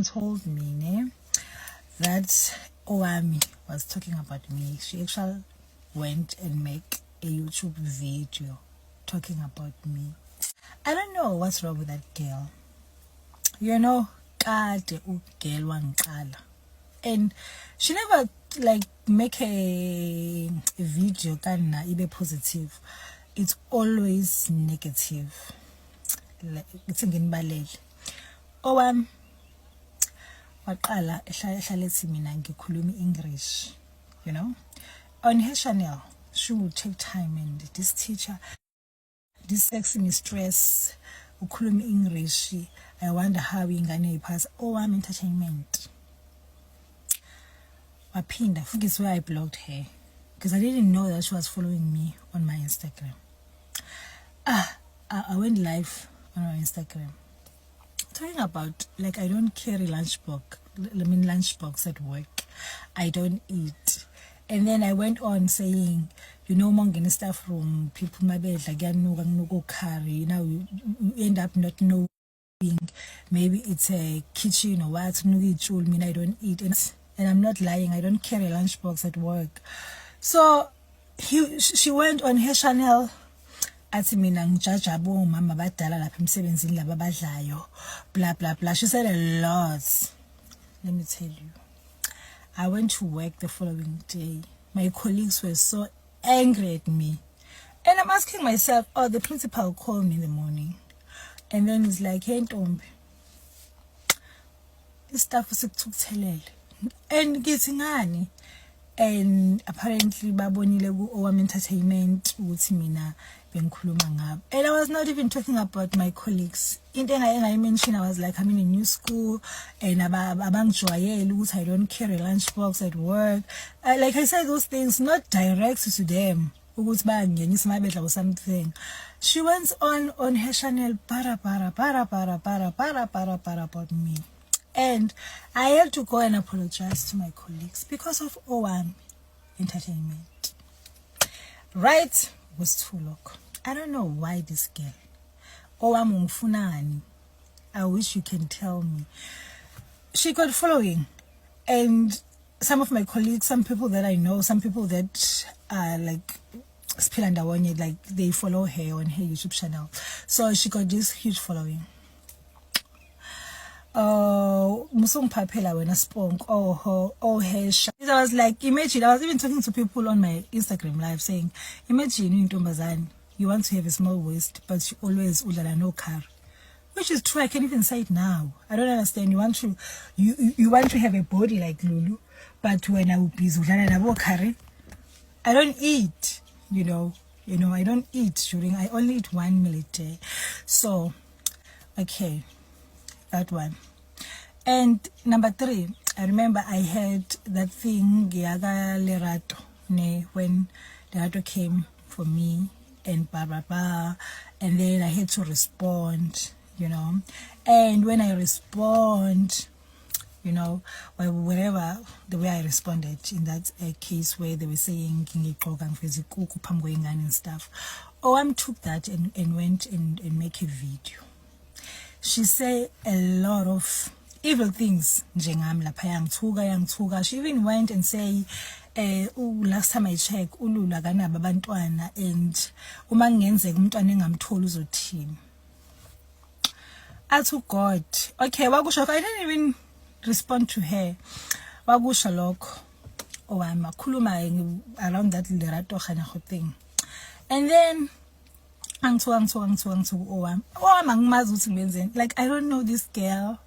told me that Owami was talking about me. She actually went and make a YouTube video talking about me. I don't know what's wrong with that girl. You know, kade ugirl wangqala. And she never make a video kana ibe positive. It's always negative. Like it's nginbalele. Owami waqala ehlalethi mina ngikhuluma English, you know. On her channel, she would take time, and this teacher, this sexy mistress, ukhuluma English. I wonder how ingane iphasa. Owami Entertainment. Waphinda futhi where I blocked her because I didn't know that she was following me on my Instagram. I went live on my Instagram talking about I don't carry lunchbox at work. I don't eat. And then I went on saying, you know, in the staff room, people my bed no carry. You know, you end up not knowing maybe it's a kitchen or what. No, mean I don't eat, and I'm not lying. I don't carry a lunchbox at work. So she went on her channel. Athi mina ngijaja abomama badala lapha emsebenzini laba abadlayo blah blah blah. She said a lot. Let me tell you, I went to work the following day. My colleagues were so angry at me, and I'm asking myself, oh, the principal called me in the morning, and then he's like, hey Ntombi, this stuff is ukuthelele and getting ngani. And apparently babonile ku Owami Entertainment ukuthi mina bengikhuluma ngabo. And I was not even talking about my colleagues. Into engayi mention, I was like, I'm in a new school and abangijwayele ukuthi I don't carry a lunchbox at work. Like I said those things not direct to them ukuthi bangenisa mabedla or something. She went on her channel para about me. And I had to go and apologize to my colleagues because of Owami Entertainment. Right was too long. I don't know why this girl. Owami ngfunani. I wish you can tell me. She got following. And some of my colleagues, some people that I know, some people that are Spill Ndawonye, they follow her on her YouTube channel. So she got this huge following. Musong Papela when I spoke, her shit. I was like, imagine, I was even talking to people on my Instagram live saying, imagine in Ntombazane, you want to have a small waist, but you always ulala no car. Which is true, I can even say it now. I don't understand. You want to have a body like Lulu, but when I will be ulala na car, I don't eat, you know, I don't eat I only eat 1 meal a day. So, okay. That one. And number 3, I remember I had that thing Giaga Lerato when Lerato came for me and blah blah blah, and then I had to respond, you know. And when I respond, you know, whatever the way I responded in that case where they were saying and stuff, Owami took that and went and make a video. She said a lot of evil things. She even went and say, last time I checked, ulula kanaba bantwana and uma ngenzeka umntwana engamtholi uzothini. Athi God. Okay, wakusho, I didn't even respond to her. Wakusho lokho. Owami akhuluma around that Lerato khana thing. And then I don't know this girl.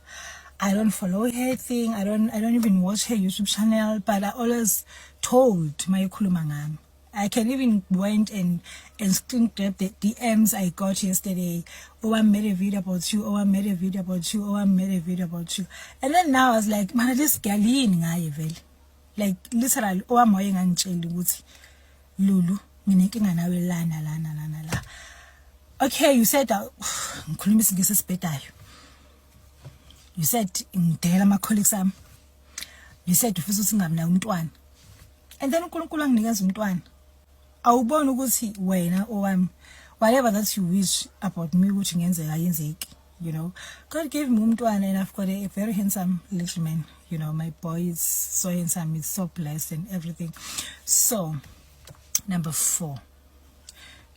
I don't follow her thing. I don't even watch her YouTube channel, but I always told my kulumangam. I can even went and screen grab the DMs I got yesterday. I made a video about you. I made a video about you. I made a video about you. And then now I was like, man, this girl like literally moyeng angitshela ukuthi Lulu nginenkinga nawe lana. Okay, you said ngikhuluma isingisi esibhedayo. You said ngidela ama colleagues am. You said ufisa ukuthi ngingabi nayo umntwana. And then uNkulunkulu anginikeza umntwana. Awubona ukuthi wena Owami, whatever that you wish about me ukuthi ngenzeka yenzeki. you know. God gave me umntwana, and I've got a very handsome little man, you know. My boy is so handsome, he's so blessed and everything. So, number 4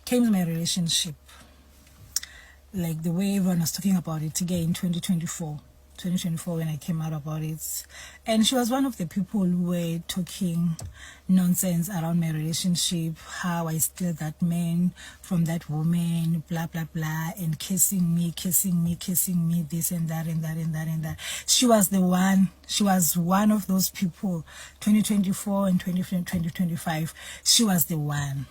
came to my relationship. Like the way everyone was talking about it again in 2024 when I came out about it. And she was one of the people who were talking nonsense around my relationship, how I stole that man from that woman, blah, blah, blah, and kissing me, this and that, and that, and that, and that. She was the one. She was one of those people, 2024 and 2025. She was the one.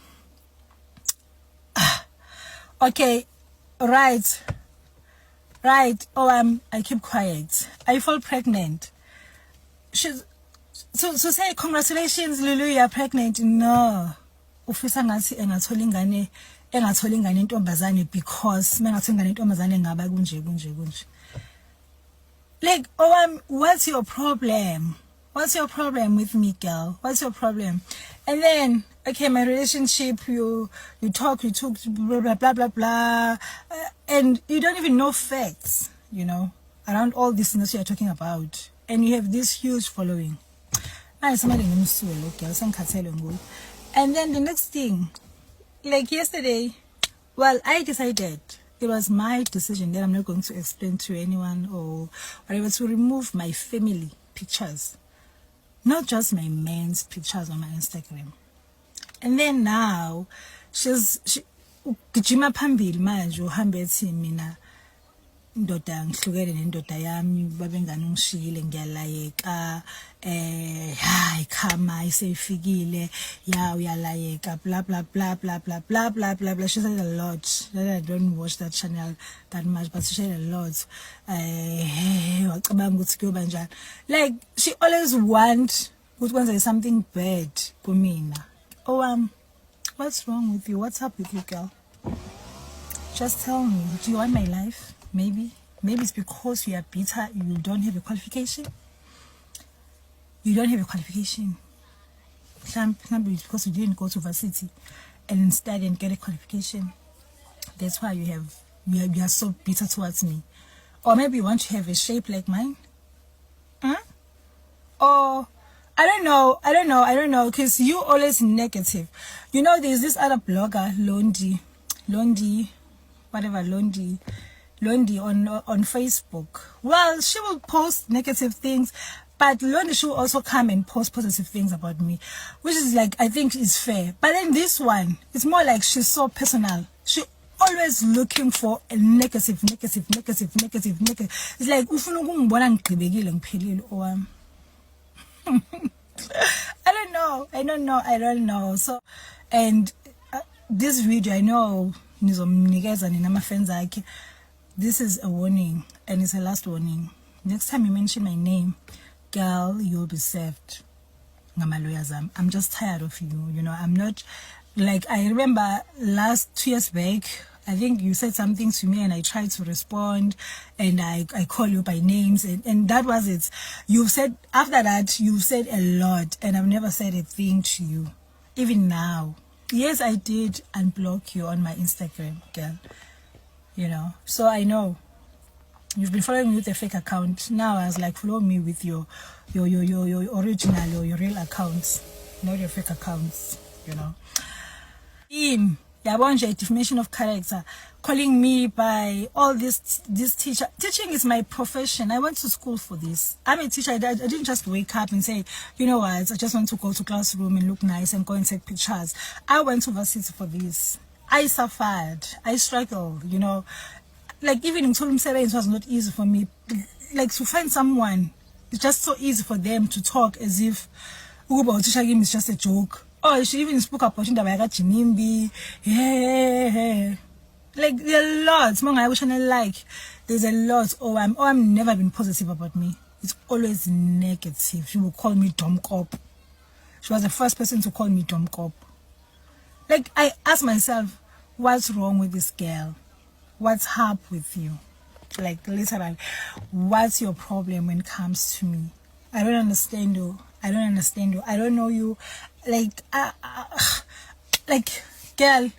Okay, right. Oh, I keep quiet. I fall pregnant. So say congratulations, Lulu, you're pregnant. No. Ufisa ngathi engathola ingane intombazane because mengathola ingane intombazane ngaba kunje. Like, what's your problem? What's your problem with me, girl? What's your problem? And then, okay, my relationship, you talk, blah, blah, blah, blah, and you don't even know facts, you know, around all these things you're talking about. And you have this huge following. And then the next thing, like yesterday, well, I decided, it was my decision that I'm not going to explain to anyone or whatever, to remove my family pictures. Not just my man's pictures on my Instagram. And then now, gijima phambili manje uhambe ethi mina indoda ngihlukene nendoda yami babengane ngishiyile ngiyalayeka hayi khama isefikile ya uyalayeka blah blah blah blah blah blah blah blah blah. She said a lot. I don't watch that channel that much, but she said a lot. Wacabanga ukuthi kuyoba njani. Like she always want ukuthi kwenze something bad kumina. Oh, what's wrong with you? What's up with you, girl? Just tell me, do you want my life? Maybe it's because you are bitter, you don't have a qualification. You don't have a qualification. Maybe it's because you didn't go to varsity and study and get a qualification. That's why you are so bitter towards me. Or maybe you want to have a shape like mine. Huh? Or I don't know, because you always negative. You know, there's this other blogger, Londi, on Facebook. Well, she will post negative things, but Londi, she will also come and post positive things about me, which is like, I think is fair. But then this one, it's more like she's so personal. She always looking for a negative. It's like, I don't know. So, and this video, I know this is a warning, and it's a last warning. Next time you mention my name, girl, you'll be served. I'm just tired of you. You know, I'm not like, I remember last 2 years back, I think you said something to me and I tried to respond and I call you by names and that was it. You've said, after that, you've said a lot and I've never said a thing to you. Even now. Yes, I did unblock you on my Instagram, girl. You know, so I know. You've been following me with a fake account. Now I was like, follow me with your original or your real accounts, not your fake accounts, you know. Defamation of character, calling me by all this teacher. Teaching is my profession. I went to school for this. I'm a teacher. I didn't just wake up and say, you know what, I just want to go to classroom and look nice and go and take pictures. I went to varsity for this. I suffered. I struggled, you know. Like even in Tolum 7, it was not easy for me. Like to find someone, it's just so easy for them to talk as if Uba teacher game is just a joke. Oh, she even spoke about Jinimbi. Yeah. Like there are lots. There's a lot. I'm never been positive about me. It's always negative. She will call me dumb cop. She was the first person to call me dumb cop. Like I ask myself, what's wrong with this girl? What's up with you? Like literally, what's your problem when it comes to me? I don't understand you. I don't know you. Like, like, girl,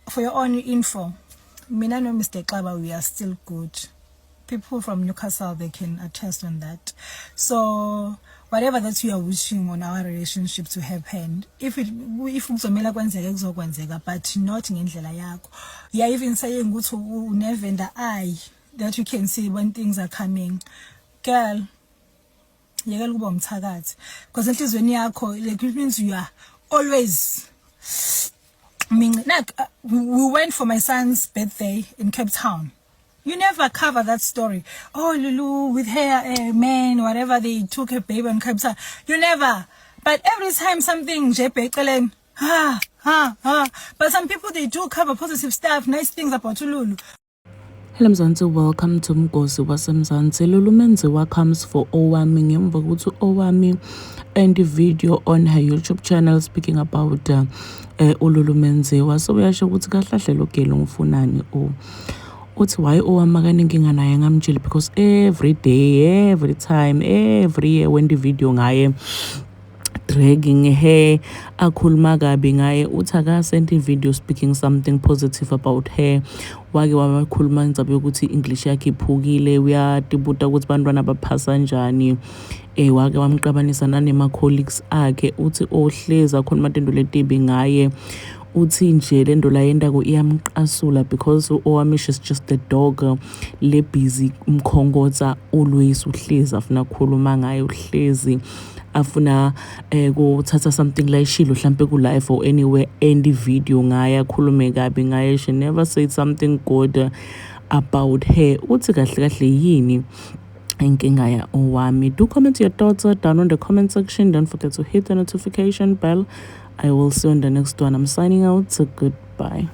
for your own info, Mina no Mr. Xaba, we are still good. People from Newcastle, they can attest on that. So whatever that you are wishing on our relationship to happen, if uzomela kwenzeka kuzokwenzeka, but not ngendlela yakho. Yeah, even saying ukuthi never in the eye that you can see when things are coming. Girl, yekela kuba umthakathi, because enhlizweni yakho, like, it means you are always, I mean, like, we went for my son's birthday in Cape Town. You never cover that story. Oh, Lulu with her man, whatever, they took her baby on Cape Town. You never. But every time something, but some people, they do cover positive stuff, nice things about Lulu. Hello Mzansi, welcome to Mgosi waseMzansi. Lulu Menziwa comes for Owami ngemva kokuthi Owami and the video on her YouTube channel speaking about uLulu Menziwa. So uyasho ukuthi kahlahle lo gelo ngifunani uthi why Owami akaninkinga naye ngamtshela because every day, every time, every year when the video ngaye dragging her akhuluma kabi ngaye uthi akasend video speaking something positive about her wake wakhuluma ngizabe ukuthi English yakhe iphukile uyatibuta ukuthi bantwana baphasa kanjani wake wamqabanisa nanema colleagues akhe uthi ohleza khona into letibi ngaye uthi nje lento la yenda ko iyamqasula because Owami is just a dog le busy umkhongotsa always uhlezi afuna ukukhuluma ngaye uhlezi afuna kuthatha something like shilo mhlambe ku live or anywhere end video ngaye akhulume kabi ngaye. She never said something good about her. Uthi kahle kahle yini inkinga ya Owami? Do comment your thoughts down on the comment section. Don't forget to hit the notification bell. I will see you on the next one. I'm signing out, so goodbye.